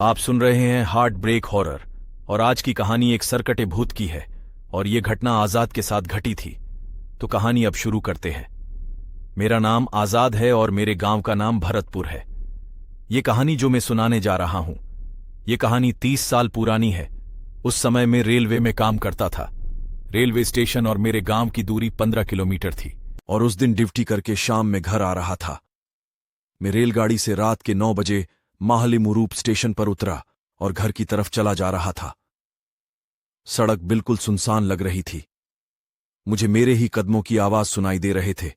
आप सुन रहे हैं हार्ट ब्रेक हॉरर। और आज की कहानी एक सरकटे भूत की है और ये घटना आजाद के साथ घटी थी। तो कहानी अब शुरू करते हैं। मेरा नाम आजाद है और मेरे गांव का नाम भरतपुर है। ये कहानी जो मैं सुनाने जा रहा हूं, ये कहानी 30 साल पुरानी है। उस समय मैं रेलवे में काम करता था। रेलवे स्टेशन और मेरे गांव की दूरी 15 किलोमीटर थी और उस दिन ड्यूटी करके शाम में घर आ रहा था। मैं रेलगाड़ी से रात के 9 बजे माहलीमुरूप स्टेशन पर उतरा और घर की तरफ चला जा रहा था। सड़क बिल्कुल सुनसान लग रही थी। मुझे मेरे ही कदमों की आवाज सुनाई दे रहे थे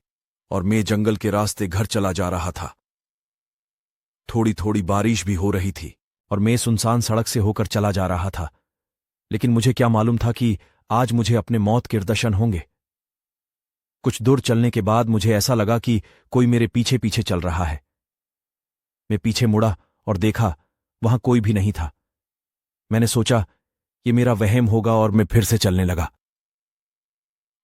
और मैं जंगल के रास्ते घर चला जा रहा था। थोड़ी थोड़ी बारिश भी हो रही थी और मैं सुनसान सड़क से होकर चला जा रहा था। लेकिन मुझे क्या मालूम था कि आज मुझे अपने मौत के दर्शन होंगे। कुछ दूर चलने के बाद मुझे ऐसा लगा कि कोई मेरे पीछे पीछे चल रहा है। मैं पीछे मुड़ा और देखा, वहां कोई भी नहीं था। मैंने सोचा ये मेरा वहम होगा और मैं फिर से चलने लगा।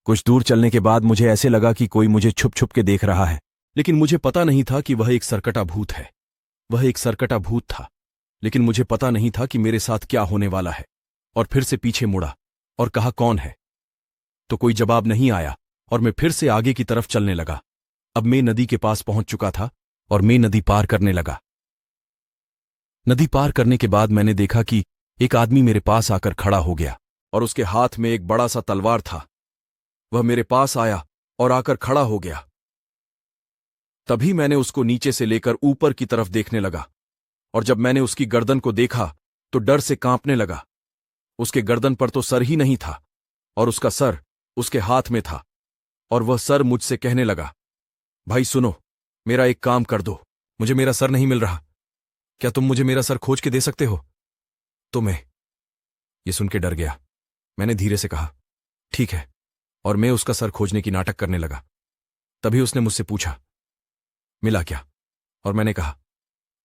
कुछ दूर चलने के बाद मुझे ऐसे लगा कि कोई मुझे छुप छुप के देख रहा है, लेकिन मुझे पता नहीं था कि वह एक सरकटा भूत है। वह एक सरकटा भूत था, लेकिन मुझे पता नहीं था कि मेरे साथ क्या होने वाला है। और फिर से पीछे मुड़ा और कहा, कौन है? तो कोई जवाब नहीं आया और मैं फिर से आगे की तरफ चलने लगा। अब मैं नदी के पास पहुंच चुका था और मैं नदी पार करने लगा। नदी पार करने के बाद मैंने देखा कि एक आदमी मेरे पास आकर खड़ा हो गया और उसके हाथ में एक बड़ा सा तलवार था। वह मेरे पास आया और आकर खड़ा हो गया। तभी मैंने उसको नीचे से लेकर ऊपर की तरफ देखने लगा और जब मैंने उसकी गर्दन को देखा तो डर से कांपने लगा। उसके गर्दन पर तो सर ही नहीं था और उसका सर उसके हाथ में था और वह सर मुझसे कहने लगा, भाई सुनो, मेरा एक काम कर दो, मुझे मेरा सर नहीं मिल रहा। क्या तुम मुझे मेरा सर खोज के दे सकते हो? तो मैं ये सुन के डर गया। मैंने धीरे से कहा, ठीक है, और मैं उसका सर खोजने की नाटक करने लगा। तभी उसने मुझसे पूछा, मिला क्या? और मैंने कहा,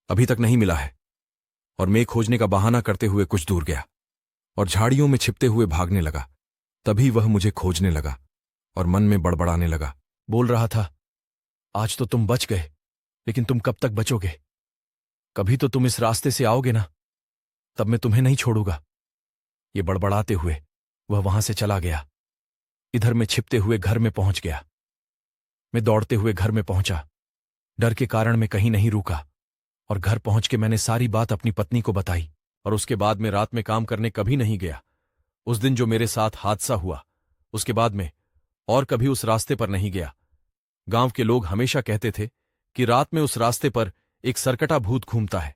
अभी तक नहीं मिला है। और मैं खोजने का बहाना करते हुए कुछ दूर गया और झाड़ियों में छिपते हुए भागने लगा। तभी वह मुझे खोजने लगा और मन में बड़बड़ाने लगा। बोल रहा था, आज तो तुम बच गए, लेकिन तुम कब तक बचोगे? कभी तो तुम इस रास्ते से आओगे ना, तब मैं तुम्हें नहीं छोड़ूंगा। ये बड़बड़ाते हुए वह वहां से चला गया। इधर मैं छिपते हुए घर में पहुंच गया। मैं दौड़ते हुए घर में पहुंचा। डर के कारण मैं कहीं नहीं रुका और घर पहुंच के मैंने सारी बात अपनी पत्नी को बताई। और उसके बाद मैं रात में काम करने कभी नहीं गया। उस दिन जो मेरे साथ हादसा हुआ, उसके बाद मैं और कभी उस रास्ते पर नहीं गया। गांव के लोग हमेशा कहते थे कि रात में उस रास्ते पर एक सरकटा भूत घूमता है,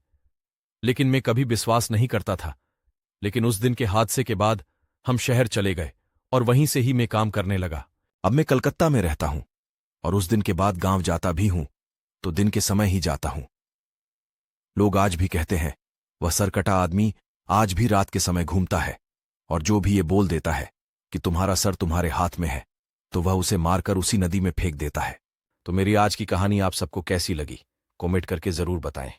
लेकिन मैं कभी विश्वास नहीं करता था। लेकिन उस दिन के हादसे के बाद हम शहर चले गए और वहीं से ही मैं काम करने लगा। अब मैं कलकत्ता में रहता हूं और उस दिन के बाद गांव जाता भी हूं तो दिन के समय ही जाता हूं। लोग आज भी कहते हैं वह सरकटा आदमी आज भी रात के समय घूमता है और जो भी ये बोल देता है कि तुम्हारा सर तुम्हारे हाथ में है, तो वह उसे मारकर उसी नदी में फेंक देता है। तो मेरी आज की कहानी आप सबको कैसी लगी, कमेंट करके जरूर बताएं।